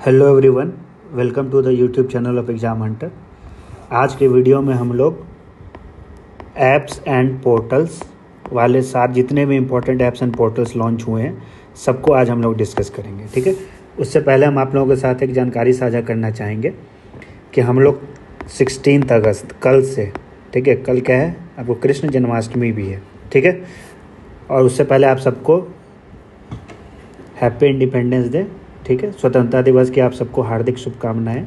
Hello everyone, welcome to the YouTube channel of exam hunter. आज के video में हम लोग ऐप्स एंड पोर्टल्स वाले साथ जितने भी important apps and portals launch हुए हैं सबको आज हम लोग डिस्कस करेंगे। ठीक है, उससे पहले हम आप लोगों के साथ एक जानकारी साझा करना चाहेंगे कि हम लोग 16 अगस्त कल से, ठीक है, कल क्या है, आपको कृष्ण जन्माष्टमी भी है। ठीक है, और उससे पहले आप सबको हैप्पी इंडिपेंडेंस डे, ठीक है, स्वतंत्रता दिवस की आप सबको हार्दिक शुभकामनाएं।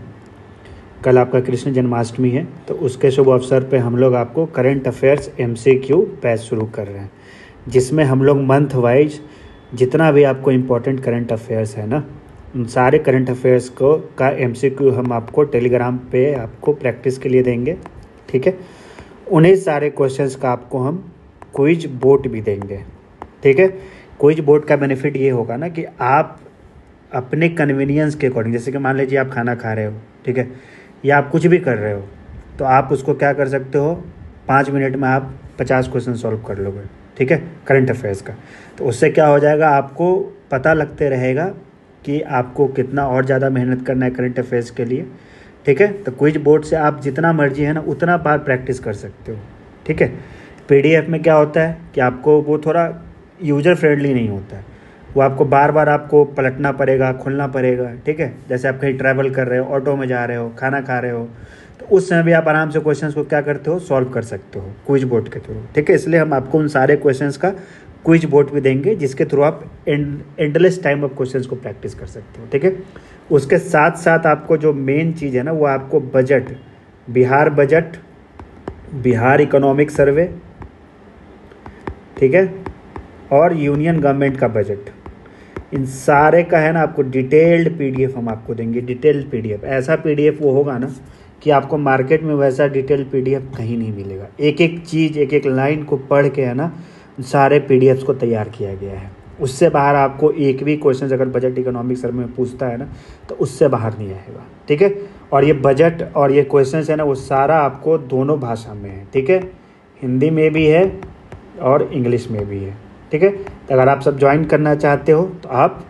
कल आपका कृष्ण जन्माष्टमी है, तो उसके शुभ अवसर पे हम लोग आपको करंट अफेयर्स MCQ बैच शुरू कर रहे हैं, जिसमें हम लोग मंथ वाइज जितना भी आपको इम्पोर्टेंट करंट अफेयर्स है ना, उन सारे करंट अफेयर्स को का MCQ हम आपको टेलीग्राम पे आपको प्रैक्टिस के लिए देंगे। ठीक है, उन्हीं सारे क्वेश्चंस का आपको हम क्विज बोर्ड भी देंगे। ठीक है, क्विज बोर्ड का बेनिफिट ये होगा ना कि आप अपने कन्वीनियंस के अकॉर्डिंग, जैसे कि मान लीजिए आप खाना खा रहे हो, ठीक है, या आप कुछ भी कर रहे हो, तो आप उसको क्या कर सकते हो, 5 मिनट में आप 50 क्वेश्चन सॉल्व कर लोगे। ठीक है, करंट अफेयर्स का। तो उससे क्या हो जाएगा, आपको पता लगते रहेगा कि आपको कितना और ज़्यादा मेहनत करना है करंट अफेयर्स के लिए। ठीक है, तो क्विज बोर्ड से आप जितना मर्जी है ना उतना बार प्रैक्टिस कर सकते हो। ठीक है, PDF में क्या होता है कि आपको वो थोड़ा यूजर फ्रेंडली नहीं होता है, वो आपको बार बार आपको पलटना पड़ेगा, खोलना पड़ेगा। ठीक है, जैसे आप कहीं ट्रैवल कर रहे हो, ऑटो में जा रहे हो, खाना खा रहे हो, तो उस समय भी आप आराम से क्वेश्चंस को क्या करते हो, सॉल्व कर सकते हो क्विज बोर्ड के थ्रू। ठीक है, इसलिए हम आपको उन सारे क्वेश्चंस का क्विज बोर्ड भी देंगे, जिसके थ्रू आप एंडलेस टाइम ऑफ क्वेश्चंस को प्रैक्टिस कर सकते हो। ठीक है, उसके साथ साथ आपको जो मेन चीज़ है ना, वो आपको budget, budget, Bihar economic survey, ठीक है, और यूनियन गवर्नमेंट का बजट, इन सारे का है ना आपको डिटेल्ड PDF हम आपको देंगे। डिटेल्ड PDF, ऐसा PDF वो होगा ना कि आपको मार्केट में वैसा डिटेल्ड PDF कहीं नहीं मिलेगा। एक एक चीज़, एक एक लाइन को पढ़ के है ना सारे PDFs को तैयार किया गया है। उससे बाहर आपको एक भी क्वेश्चन अगर बजट इकोनॉमिक सर्वे में पूछता है ना, तो उससे बाहर नहीं आएगा। ठीक है, और ये बजट और ये क्वेश्चन है ना, वो सारा आपको दोनों भाषा में है। ठीक है, हिंदी में भी है और इंग्लिश में भी है। ठीक है, तो अगर आप सब ज्वाइन करना चाहते हो तो आप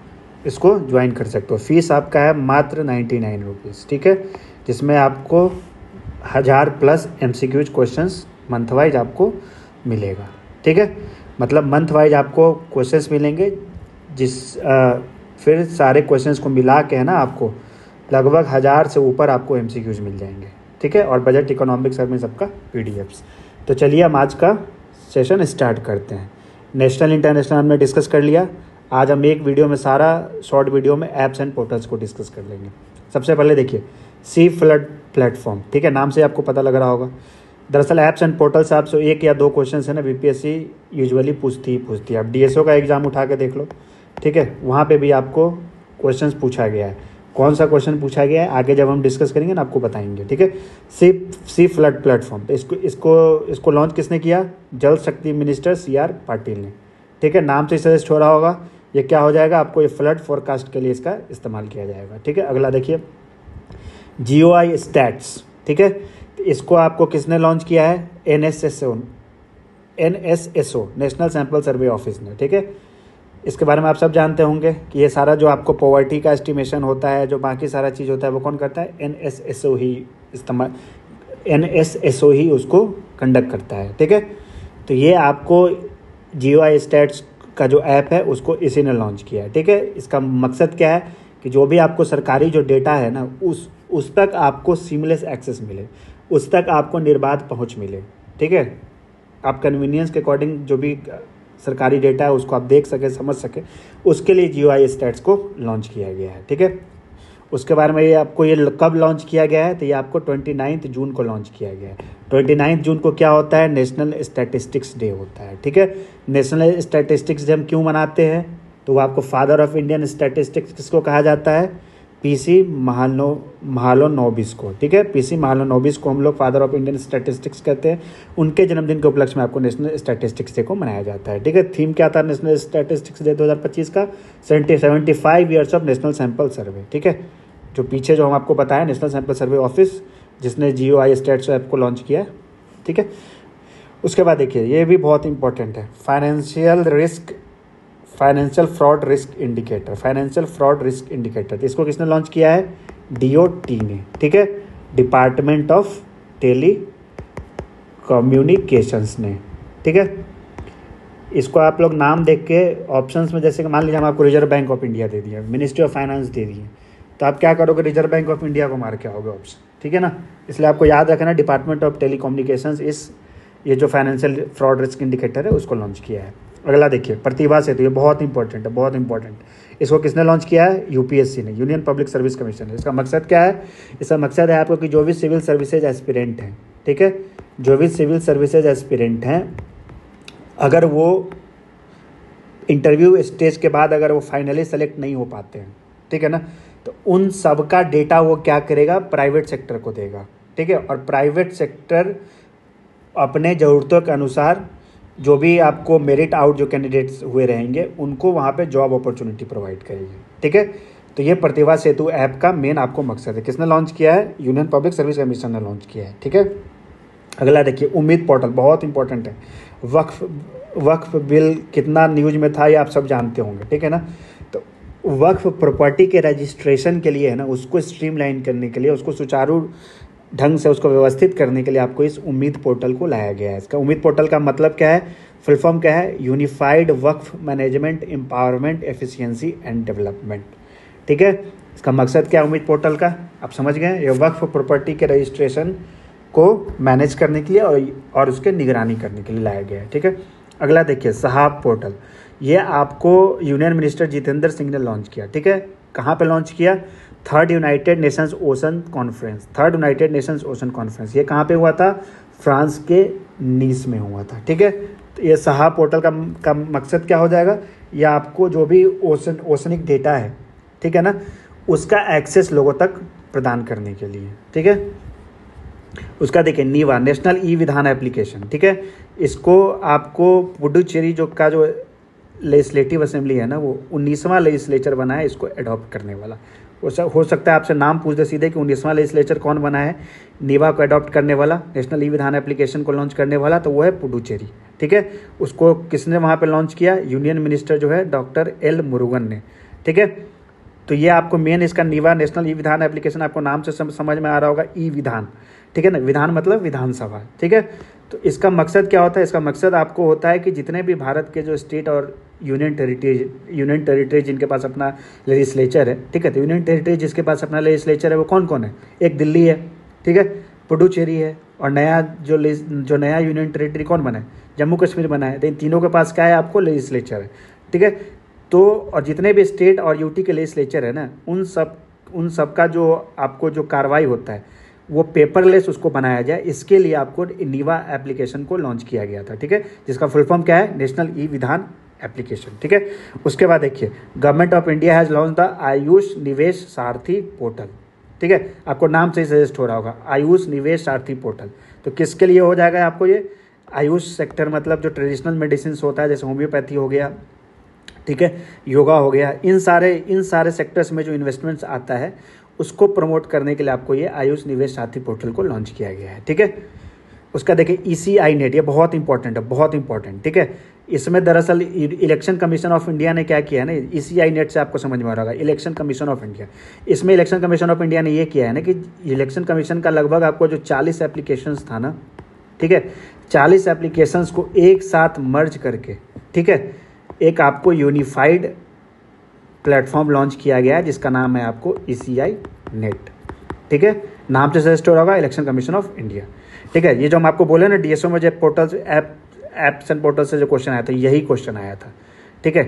इसको ज्वाइन कर सकते हो। फीस आपका है मात्र 99 रुपीज़। ठीक है, जिसमें आपको 1000+ MCQ क्वेश्चंस मंथ वाइज आपको मिलेगा। ठीक है, मतलब मंथ वाइज आपको क्वेश्चंस मिलेंगे, फिर सारे क्वेश्चंस को मिला के है ना आपको लगभग 1000 से ऊपर आपको MCQs मिल जाएंगे। ठीक है, और बजट इकोनॉमिक सर्वे सबका PDFs। तो चलिए हम आज का सेशन स्टार्ट करते हैं। नेशनल इंटरनेशनल हमने डिस्कस कर लिया। आज हम एक वीडियो में सारा शॉर्ट वीडियो में ऐप्स एंड पोर्टल्स को डिस्कस कर लेंगे। सबसे पहले देखिए सी फ्लड प्लेटफॉर्म। ठीक है, नाम से आपको पता लग रहा होगा। दरअसल ऐप्स एंड पोर्टल्स आपसे 1 या 2 क्वेश्चन है ना BPSC यूजुअली पूछती है। आप DSO का एग्जाम उठा के देख लो। ठीक है, वहाँ पर भी आपको क्वेश्चन पूछा गया है। कौन सा क्वेश्चन पूछा गया है आगे जब हम डिस्कस करेंगे ना आपको बताएंगे। ठीक है, सी फ्लड प्लेटफॉर्म, तो इसको लॉन्च किसने किया, जल शक्ति मिनिस्टर CR पाटिल ने। ठीक है, नाम से सजेस्ट हो रहा होगा ये क्या हो जाएगा, आपको ये फ्लड फोरकास्ट के लिए इसका इस्तेमाल किया जाएगा। ठीक है, अगला देखिए GOI स्टैट्स। ठीक है, तो इसको आपको किसने लॉन्च किया है, NSSO national sample survey office ने। ठीक है, इसके बारे में आप सब जानते होंगे कि ये सारा जो आपको पॉवर्टी का एस्टिमेशन होता है, जो बाकी सारा चीज़ होता है, वो कौन करता है, NSSO ही उसको कंडक्ट करता है। ठीक है, तो ये आपको GOI स्टैट्स का जो ऐप है उसको इसी ने लॉन्च किया है। ठीक है, इसका मकसद क्या है कि जो भी आपको सरकारी जो डेटा है ना उस तक आपको सीमलेस एक्सेस मिले, उस तक आपको निर्बाध पहुँच मिले। ठीक है, आप कन्वीनियंस के अकॉर्डिंग जो भी सरकारी डेटा है उसको आप देख सके, समझ सके, उसके लिए GOI स्टैट्स को लॉन्च किया गया है। ठीक है, उसके बारे में ये कब लॉन्च किया गया है, तो ये आपको 29 जून को लॉन्च किया गया है। 29 जून को क्या होता है, नेशनल स्टैटिस्टिक्स डे होता है। ठीक है, नेशनल स्टैटिस्टिक्स डे हम क्यों मनाते हैं, तो वो आपको फादर ऑफ इंडियन स्टैटिस्टिक्स किसको कहा जाता है, PC महालनोबिस को। ठीक है, PC महालनोबिस को हम लोग फादर ऑफ इंडियन स्टैटिस्टिक्स कहते हैं। उनके जन्मदिन के उपलक्ष्य में आपको नेशनल स्टैटिस्टिक्स डे को मनाया जाता है। ठीक है, थीम क्या था नेशनल स्टैटिस्टिक्स डे 2025 का, 75 years of national sample survey. ठीक है, जो पीछे जो हम आपको बताया नेशनल सैंपल सर्वे ऑफिस जिसने GOI स्टैट्स ऐप को लॉन्च किया है। ठीक है, उसके बाद देखिए ये भी बहुत इंपॉर्टेंट है, financial fraud risk indicator, financial fraud risk indicator, तो इसको किसने लॉन्च किया है? DOT ने, ठीक है, डिपार्टमेंट ऑफ टेली कम्युनिकेशंस ने, ठीक है। इसको आप लोग नाम देख के ऑप्शंस में, जैसे कि मान लीजिए हम आपको रिजर्व बैंक ऑफ इंडिया दे दिया, मिनिस्ट्री ऑफ फाइनेंस दे दिए, तो आप क्या करोगे? रिजर्व बैंक ऑफ इंडिया को मार के आओगे ऑप्शन, ठीक है ना। इसलिए आपको याद रखना डिपार्टमेंट ऑफ टेली कम्युनिकेशंस ये जो फाइनेंशियल फ्रॉड रिस्क इंडिकेटर है उसको लॉन्च किया है। अगला देखिए प्रतिभा सेतु, ये बहुत इंपॉर्टेंट है, बहुत इंपॉर्टेंट। इसको किसने लॉन्च किया है? UPSC ने, यूनियन पब्लिक सर्विस कमीशन ने। इसका मकसद क्या है? इसका मकसद है आपको कि जो भी सिविल सर्विसेज एस्पिरेंट हैं, ठीक है, जो भी सिविल सर्विसेज एस्पिरेंट हैं, अगर वो इंटरव्यू स्टेज के बाद अगर वो फाइनली सेलेक्ट नहीं हो पाते हैं, ठीक है ना, तो उन सब का डेटा वो क्या करेगा? प्राइवेट सेक्टर को देगा, ठीक है। और प्राइवेट सेक्टर अपने ज़रूरतों के अनुसार जो भी आपको मेरिट आउट जो कैंडिडेट्स हुए रहेंगे उनको वहाँ पे जॉब अपॉर्चुनिटी प्रोवाइड करेगी, ठीक है। तो ये प्रतिभा सेतु ऐप का मेन आपको मकसद है। किसने लॉन्च किया है? यूनियन पब्लिक सर्विस कमीशन ने लॉन्च किया है, ठीक है। अगला देखिए उम्मीद पोर्टल, बहुत इंपॉर्टेंट है। वक्फ बिल कितना न्यूज में था ये आप सब जानते होंगे, ठीक है ना। तो वक्फ प्रॉपर्टी के रजिस्ट्रेशन के लिए है ना, उसको स्ट्रीमलाइन करने के लिए, उसको सुचारू ढंग से उसको व्यवस्थित करने के लिए आपको इस उम्मीद पोर्टल को लाया गया है। इसका उम्मीद पोर्टल का मतलब क्या है? फुल फॉर्म क्या है? Unified Waqf management empowerment efficiency and development, ठीक है। इसका मकसद क्या है उम्मीद पोर्टल का? आप समझ गए, ये वक्फ प्रॉपर्टी के रजिस्ट्रेशन को मैनेज करने के लिए और उसके निगरानी करने के लिए लाया गया है, ठीक है। अगला देखिए सहाब पोर्टल, ये आपको यूनियन मिनिस्टर जितेंद्र सिंह ने लॉन्च किया, ठीक है। कहाँ पे लॉन्च किया? Third United Nations ocean conference, ये कहाँ पे हुआ था? फ्रांस के नीस में हुआ था, ठीक है। तो ये सहाब पोर्टल का मकसद क्या हो जाएगा? ये आपको जो भी ओशनिक डेटा है, ठीक है ना, उसका एक्सेस लोगों तक प्रदान करने के लिए, ठीक है। उसका देखिए नीवा, नेशनल ई विधान एप्लीकेशन, ठीक है। इसको आपको पुडुचेरी जो लेजिस्लेटिव असेंबली है ना, वो 19वां लेजिस्लेचर बना है इसको अडॉप्ट करने वाला। हो सकता है आपसे नाम पूछ दे सीधे कि 19वां लेजिस्लेचर कौन बना है नीवा को अडॉप्ट करने वाला, नेशनल ई विधान एप्लीकेशन को लॉन्च करने वाला, तो वो है पुडुचेरी, ठीक है। उसको किसने वहाँ पे लॉन्च किया? यूनियन मिनिस्टर जो है डॉक्टर एल मुरुगन ने, ठीक है। तो ये आपको मेन इसका नीवा नेशनल ई विधान एप्लीकेशन आपको नाम से समझ में आ रहा होगा, ई विधान, ठीक है ना। विधान मतलब विधानसभा, ठीक है। तो इसका मकसद क्या होता है? इसका मकसद आपको होता है कि जितने भी भारत के जो स्टेट और यूनियन टेरिटरी जिनके पास अपना लेजिस्लेचर है, ठीक है, तो यूनियन टेरिटरी जिसके पास अपना लेजिस्लेचर है वो कौन कौन है? एक दिल्ली है, ठीक है, पुडुचेरी है, और नया जो नया यूनियन टेरिटरी कौन बना है? जम्मू कश्मीर बना है। तो इन तीनों के पास क्या है? आपको लेजिस्लेचर है, ठीक है। तो और जितने भी स्टेट और यूटी के लेजिस्लेचर है ना, उन सब का जो आपको जो कार्रवाई होता है वो पेपरलेस उसको बनाया जाए, इसके लिए आपको नीवा एप्लीकेशन को लॉन्च किया गया था, ठीक है, जिसका फुल फॉर्म क्या है? नेशनल ई विधान एप्लीकेशन, ठीक है। उसके बाद देखिए government of India has launch the Ayush निवेश सारथी पोर्टल, ठीक है। आपको नाम से ही सजेस्ट हो रहा होगा, आयुष निवेश सारथी पोर्टल। तो किसके लिए हो जाएगा आपको ये? आयुष सेक्टर मतलब जो ट्रेडिशनल मेडिसिन होता है, जैसे होम्योपैथी हो गया, ठीक है, योगा हो गया, इन सारे सेक्टर्स में जो इन्वेस्टमेंट्स आता है उसको प्रमोट करने के लिए आपको ये आयुष निवेश साथी पोर्टल को लॉन्च किया गया है, ठीक है। उसका देखिए ECI नेट, ये बहुत इंपॉर्टेंट है, बहुत इंपॉर्टेंट, ठीक है। इसमें दरअसल इलेक्शन कमीशन ऑफ इंडिया ने क्या किया है ना, ECI नेट से आपको समझ में आ रहा होगा, इलेक्शन कमीशन ऑफ इंडिया। इसमें इलेक्शन कमीशन ऑफ इंडिया ने ये किया है ना कि इलेक्शन कमीशन का लगभग आपको जो 40 एप्लीकेशंस था ना, ठीक है, 40 एप्लीकेशंस को एक साथ मर्ज करके, ठीक है, एक आपको यूनिफाइड प्लेटफॉर्म लॉन्च किया गया है जिसका नाम है आपको ECI नेट, ठीक है। नाम से सजेस्ट हो रहा होगा इलेक्शन कमीशन ऑफ इंडिया, ठीक है। ये जो हम आपको बोले ना DSO में जो पोर्टल एप्स एंड पोर्टल से जो क्वेश्चन आया था, यही क्वेश्चन आया था, ठीक है,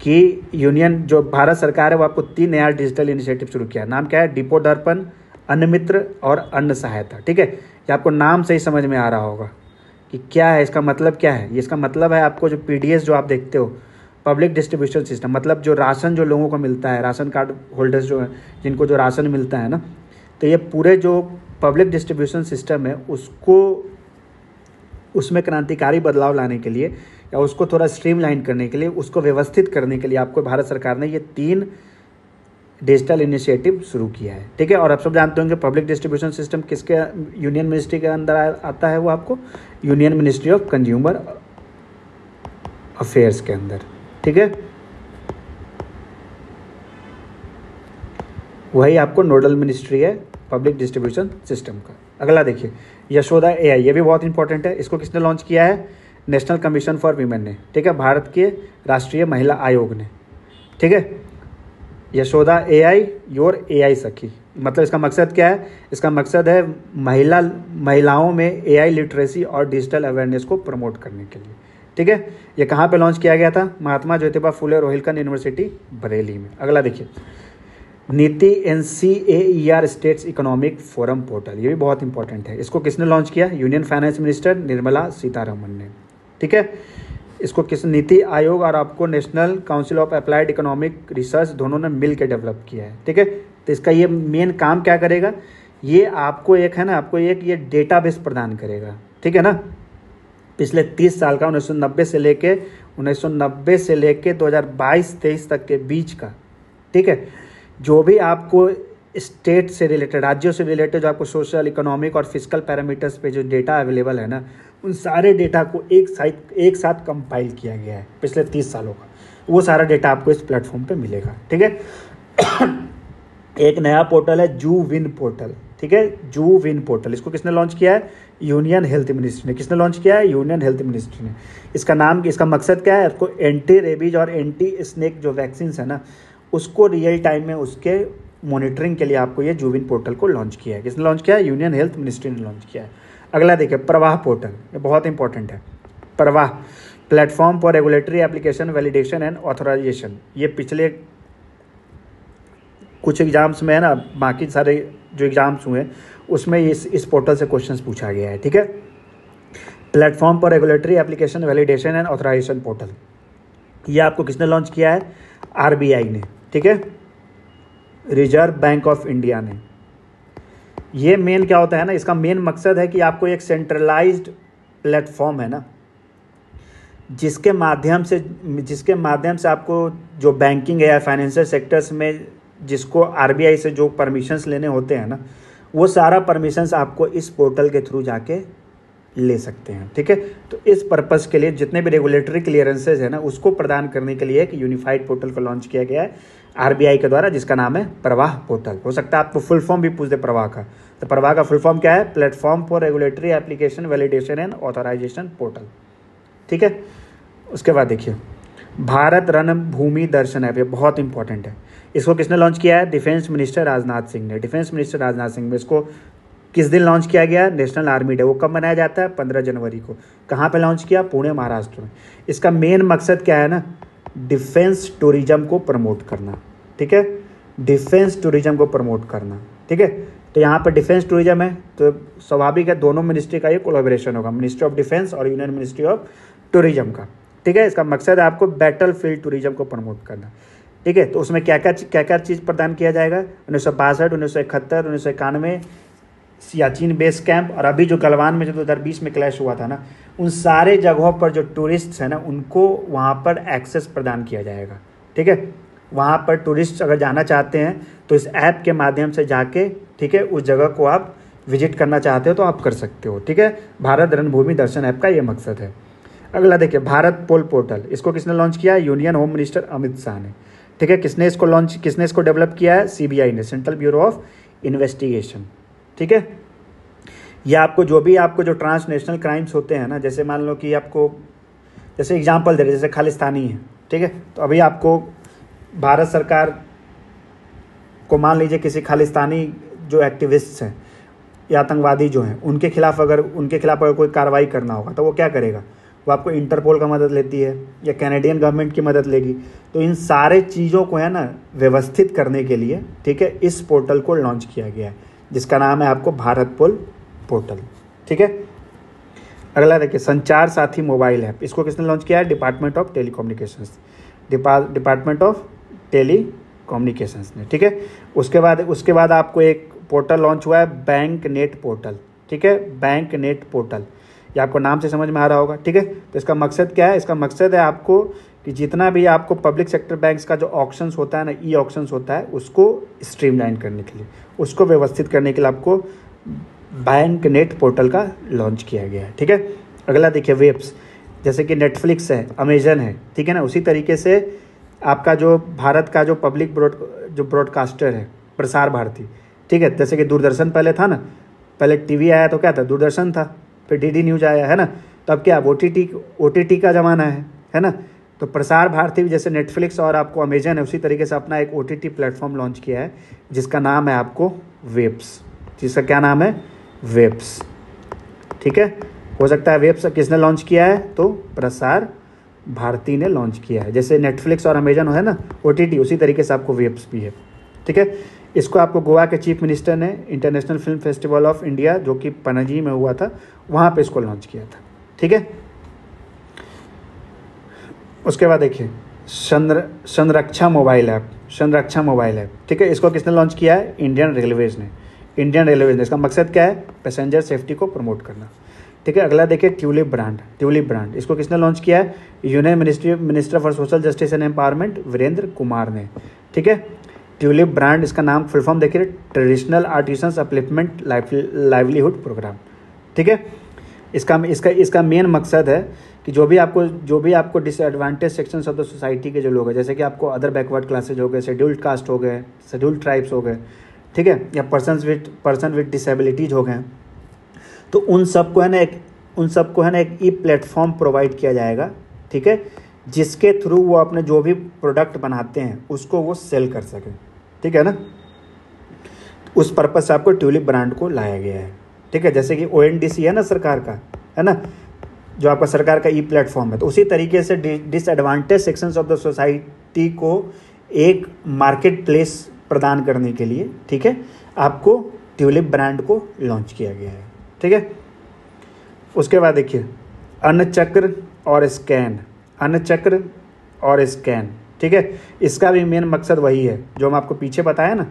कि यूनियन जो भारत सरकार है वो आपको 3 नया डिजिटल इनिशिएटिव शुरू किया है। नाम क्या है? डिपो दर्पण, अन्न मित्र और अन्न सहायता, ठीक है। ये आपको नाम से ही समझ में आ रहा होगा कि क्या है, इसका मतलब क्या है। ये इसका मतलब है आपको जो PDS जो आप देखते हो, पब्लिक डिस्ट्रीब्यूशन सिस्टम, मतलब जो राशन जो लोगों को मिलता है, राशन कार्ड होल्डर्स जो हैं जिनको जो राशन मिलता है ना, तो ये पूरे जो पब्लिक डिस्ट्रीब्यूशन सिस्टम है उसमें क्रांतिकारी बदलाव लाने के लिए या उसको थोड़ा स्ट्रीमलाइन करने के लिए, उसको व्यवस्थित करने के लिए आपको भारत सरकार ने ये 3 डिजिटल इनिशिएटिव शुरू किया है, ठीक है। और आप सब जानते होंगे पब्लिक डिस्ट्रीब्यूशन सिस्टम किसके यूनियन मिनिस्ट्री के अंदर आता है? वो आपको union ministry of consumer affairs के अंदर, ठीक है, वही आपको नोडल मिनिस्ट्री है पब्लिक डिस्ट्रीब्यूशन सिस्टम का। अगला देखिए यशोदा एआई, ये भी बहुत इंपॉर्टेंट है। इसको किसने लॉन्च किया है? नेशनल कमीशन फॉर वीमेन ने, ठीक है, भारत के राष्ट्रीय महिला आयोग ने, ठीक है। यशोदा एआई योर एआई सखी, मतलब इसका मकसद क्या है? इसका मकसद है महिलाओं में एआई लिटरेसी और डिजिटल अवेयरनेस को प्रमोट करने के लिए, ठीक है। ये कहाँ पे लॉन्च किया गया था? महात्मा ज्योतिबा फुले रोहिलखंड यूनिवर्सिटी बरेली में। अगला देखिए नीति NCAER states economic forum portal, ये भी बहुत इंपॉर्टेंट है। इसको किसने लॉन्च किया? Union finance minister Nirmala Sitharaman ने, ठीक है। इसको किस नीति आयोग और आपको national council of applied economic research दोनों ने मिल के डेवलप किया है, ठीक है। तो इसका ये मेन काम क्या करेगा? ये आपको एक है ना, आपको एक ये डेटाबेस प्रदान करेगा, ठीक है ना। पिछले 30 साल का 1990 से लेके 2022-23 तक के बीच का, ठीक है, जो भी आपको स्टेट से रिलेटेड, राज्यों से रिलेटेड जो आपको सोशल, इकोनॉमिक और फिजिकल पैरामीटर्स पे जो डेटा अवेलेबल है ना, उन सारे डेटा को एक साथ कंपाइल किया गया है पिछले 30 सालों का। वो सारा डेटा आपको इस प्लेटफॉर्म पे मिलेगा, ठीक है। एक नया पोर्टल है जू विन पोर्टल, ठीक है, जू विन पोर्टल। इसको किसने लॉन्च किया है? यूनियन हेल्थ मिनिस्ट्री ने। किसने लॉन्च किया है? यूनियन हेल्थ मिनिस्ट्री ने। इसका मकसद क्या है? आपको एंटी रेबीज और एंटी स्नेक जो वैक्सीन है ना, उसको रियल टाइम में उसके मॉनिटरिंग के लिए आपको ये जूविन पोर्टल को लॉन्च किया है। किसने लॉन्च किया है? यूनियन हेल्थ मिनिस्ट्री ने लॉन्च किया है। अगला देखिए प्रवाह पोर्टल, ये बहुत इंपॉर्टेंट है। Pravah platform for regulatory application validation and authorisation, ये पिछले कुछ एग्जाम्स में है ना, बाकी सारे जो एग्जाम्स हुए उसमें इस पोर्टल से क्वेश्चंस पूछा गया है, ठीक है। Platform for regulatory application validation and authorisation portal, ये आपको किसने लॉन्च किया है? RBI ने, ठीक है, रिजर्व बैंक ऑफ इंडिया ने। ये मेन क्या होता है ना, इसका मेन मकसद है कि आपको एक सेंट्रलाइज्ड प्लेटफॉर्म है ना, जिसके माध्यम से आपको जो बैंकिंग है या फाइनेंशियल सेक्टर्स में जिसको RBI से जो परमिशंस लेने होते हैं ना, वो सारा परमिशंस आपको इस पोर्टल के थ्रू जाके ले सकते हैं, ठीक है। तो इस पर्पस के लिए जितने भी रेगुलेटरी क्लियरेंसेज है ना, उसको प्रदान करने के लिए एक यूनिफाइड पोर्टल को लॉन्च किया गया है RBI के द्वारा, जिसका नाम है प्रवाह पोर्टल। हो सकता है आपको फुल फॉर्म भी पूछ दे प्रवाह का, तो प्रवाह का फुल फॉर्म क्या है? Platform for regulatory application validation and authorisation portal, ठीक है। उसके बाद देखिए भारत रणभूमि दर्शन ऐप, ये बहुत इंपॉर्टेंट है। इसको किसने लॉन्च किया है? डिफेंस मिनिस्टर राजनाथ सिंह ने। डिफेंस मिनिस्टर राजनाथ सिंह ने इसको किस दिन लॉन्च किया गया? National army day. वो कब मनाया जाता है? 15 जनवरी को। कहाँ पे लॉन्च किया? पुणे, महाराष्ट्र में। इसका मेन मकसद क्या है ना? डिफेंस टूरिज्म को प्रमोट करना, ठीक है, डिफेंस टूरिज्म को प्रमोट करना, ठीक है। तो यहाँ पर डिफेंस टूरिज्म है तो स्वाभाविक है दोनों मिनिस्ट्री का ये कोलैबोरेशन होगा, मिनिस्ट्री ऑफ डिफेंस और यूनियन मिनिस्ट्री ऑफ टूरिज्म का, ठीक है। इसका मकसद है आपको बैटल फील्ड टूरिज्म को प्रमोट करना, ठीक है। तो उसमें क्या क्या चीज़ प्रदान किया जाएगा? 1962, 1971, 1991 सियाचिन बेस कैंप, और अभी जो गलवान में जो 2020 में क्लैश हुआ था ना, उन सारे जगहों पर जो टूरिस्ट हैं ना, उनको वहाँ पर एक्सेस प्रदान किया जाएगा, ठीक है। वहाँ पर टूरिस्ट अगर जाना चाहते हैं तो इस ऐप के माध्यम से जाके, ठीक है, उस जगह को आप विजिट करना चाहते हो तो आप कर सकते हो, ठीक है। भारत रणभूमि दर्शन ऐप का ये मकसद है। अगला देखिए भारत पोल पोर्टल, इसको किसने लॉन्च किया? Union home minister Amit Shah ने, ठीक है। किसने इसको डेवलप किया है? CBI ने, सेंट्रल ब्यूरो ऑफ इन्वेस्टिगेशन, ठीक है। या आपको जो ट्रांसनेशनल क्राइम्स होते हैं ना, जैसे मान लो कि आपको जैसे एग्जांपल दे रहे, जैसे खालिस्तानी है, ठीक है, तो अभी आपको भारत सरकार को मान लीजिए किसी खालिस्तानी जो एक्टिविस्ट हैं या आतंकवादी जो हैं उनके खिलाफ अगर कोई कार्रवाई करना होगा तो वो क्या करेगा? वो आपको इंटरपोल का मदद लेती है या कैनेडियन गवर्नमेंट की मदद लेगी। तो इन सारे चीज़ों को है ना व्यवस्थित करने के लिए, ठीक है, इस पोर्टल को लॉन्च किया गया है, जिसका नाम है आपको भारत पोल पोर्टल, ठीक है। अगला देखिए संचार साथी मोबाइल ऐप, इसको किसने लॉन्च किया है? डिपार्टमेंट ऑफ टेलीकम्युनिकेशंस ने, ठीक है। उसके बाद आपको एक पोर्टल लॉन्च हुआ है बैंक नेट पोर्टल, ठीक है, बैंक नेट पोर्टल। ये आपको नाम से समझ में आ रहा होगा, ठीक है। तो इसका मकसद क्या है? इसका मकसद है आपको कि जितना भी आपको पब्लिक सेक्टर बैंक्स का जो ऑक्शंस होता है ना, ई ऑक्शंस होता है, उसको स्ट्रीमलाइन करने के लिए, उसको व्यवस्थित करने के लिए आपको बैंक नेट पोर्टल का लॉन्च किया गया है, ठीक है। अगला देखिए वेब्स, जैसे कि नेटफ्लिक्स है, अमेजन है, ठीक है ना। उसी तरीके से आपका जो भारत का जो पब्लिक ब्रॉडकास्टर है प्रसार भारती, ठीक है। जैसे कि दूरदर्शन पहले था ना, पहले टीवी आया तो क्या था, दूरदर्शन था, फिर डीडी न्यूज आया, है ना। तो अब क्या, ओटीटी का ज़माना है ना। तो प्रसार भारती भी जैसे नेटफ्लिक्स और आपको अमेजन है, उसी तरीके से अपना एक ओटीटी प्लेटफॉर्म लॉन्च किया है जिसका नाम है आपको वेब्स। जिसका क्या नाम है, वेब्स, ठीक है। हो सकता है वेब्स किसने लॉन्च किया है, तो प्रसार भारती ने लॉन्च किया है। जैसे नेटफ्लिक्स और अमेजन है ना ओटीटी, उसी तरीके से आपको वेब्स भी है, ठीक है। इसको आपको गोवा के चीफ मिनिस्टर ने international film festival of India जो कि पणजी में हुआ था, वहाँ पे इसको लॉन्च किया था, ठीक है। उसके बाद देखिए संरक्षा मोबाइल ऐप, ठीक है। इसको किसने लॉन्च किया है, इंडियन रेलवेज ने। इसका मकसद क्या है, पैसेंजर सेफ्टी को प्रमोट करना, ठीक है। अगला देखिए ट्यूलिप ब्रांड, इसको किसने लॉन्च किया है, union minister for social justice and empowerment Virendra Kumar ने, ठीक है। ट्यूलिप ब्रांड, इसका नाम फुल फॉर्म देखिए, traditional artisans upliftment livelihood programme, ठीक है। इसका मेन मकसद है कि जो भी आपको disadvantage sections of the society के जो लोग हैं, जैसे कि आपको अदर बैकवर्ड क्लासेज हो गए, शेड्यूल्ड कास्ट हो गए, शेड्यूल्ड ट्राइब्स हो गए, ठीक है, या पर्सन विद डिसेबिलिटीज हो गए, तो उन सबको है ना एक ई प्लेटफॉर्म प्रोवाइड किया जाएगा, ठीक है, जिसके थ्रू वो अपने जो भी प्रोडक्ट बनाते हैं उसको वो सेल कर सके, ठीक है ना। उस पर्पज से आपको ट्यूलिप ब्रांड को लाया गया है, ठीक है। जैसे कि ONDC है ना सरकार का, है ना, जो आपका सरकार का ई प्लेटफॉर्म है, तो उसी तरीके से disadvantage sections of the society को एक मार्केट प्लेस प्रदान करने के लिए, ठीक है, आपको ट्यूलिप ब्रांड को लॉन्च किया गया है, ठीक है। उसके बाद देखिए अन्नचक्र और स्कैन, ठीक है। इसका भी मेन मकसद वही है जो हम आपको पीछे बताया ना,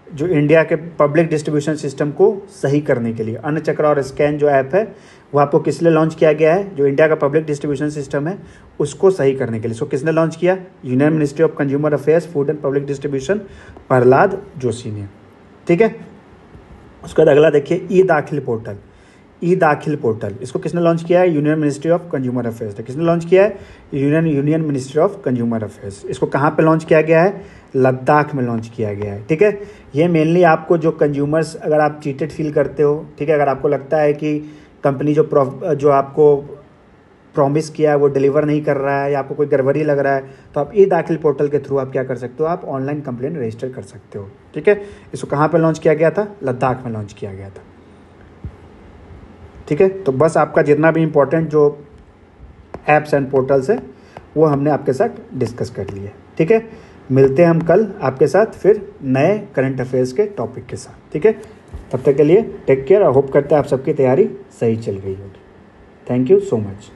जो इंडिया के पब्लिक डिस्ट्रीब्यूशन सिस्टम को सही करने के लिए अन्नचक्र और स्कैन जो ऐप है वो आपको किस लिए लॉन्च किया गया है, जो इंडिया का पब्लिक डिस्ट्रीब्यूशन सिस्टम है उसको सही करने के लिए। सो किसने लॉन्च किया, union ministry of consumer affairs, food and public distribution, Prahlad Joshi ने, ठीक है। उसके बाद अगला देखिए ई दाखिल पोर्टल, इसको किसने लॉन्च किया है, union ministry of consumer affairs. किसने लॉन्च किया है, union ministry of consumer affairs. इसको कहाँ पे लॉन्च किया गया है, लद्दाख में लॉन्च किया गया है, ठीक है। ये मेनली आपको जो कंज्यूमर्स, अगर आप चीटेड फील करते हो, ठीक है, अगर आपको लगता है कि कंपनी जो आपको प्रॉमिस किया है वो डिलीवर नहीं कर रहा है या आपको कोई गड़बड़ी लग रहा है, तो आप ई दाखिल पोर्टल के थ्रू आप क्या कर सकते हो, आप ऑनलाइन कंप्लेंट रजिस्टर कर सकते हो, ठीक है। इसको कहाँ पे लॉन्च किया गया था, लद्दाख में लॉन्च किया गया था, ठीक है। तो बस आपका जितना भी इम्पोर्टेंट जो ऐप्स एंड पोर्टल्स है वो हमने आपके साथ डिस्कस कर लिए, ठीक है। मिलते हैं हम कल आपके साथ फिर नए करंट अफेयर्स के टॉपिक के साथ, ठीक है। तब तक के लिए टेक केयर और होप करते हैं आप सबकी तैयारी सही चल रही होगी। Thank you so much.